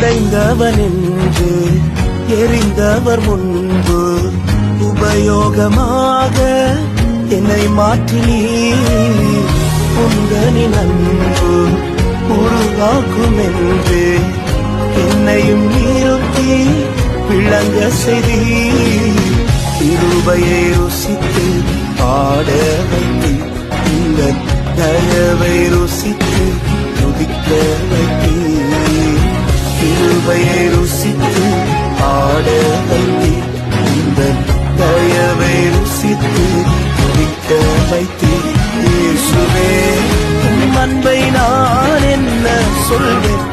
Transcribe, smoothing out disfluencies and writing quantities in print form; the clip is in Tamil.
நிறைந்தவன் என்று எரிந்தவர் முன்பு உபயோகமாக என்னை மாற்றினீர். உங்களின் அன்பு உருவாக்கும் என்று என்னையும் நிறுத்தி விளங்க செய்தீர். கிருபையை ருசித்து பாட வைத்து இந்த தயவை ருசித்து துதிக்க வைத்தீர். கிருபையை ருசித்து பாட வைத்து இந்த தயவை ருசித்து துதிக்க வைத்தீர். இயேசுவே, உம் அன்பை நான் என்ன சொல்வேன்?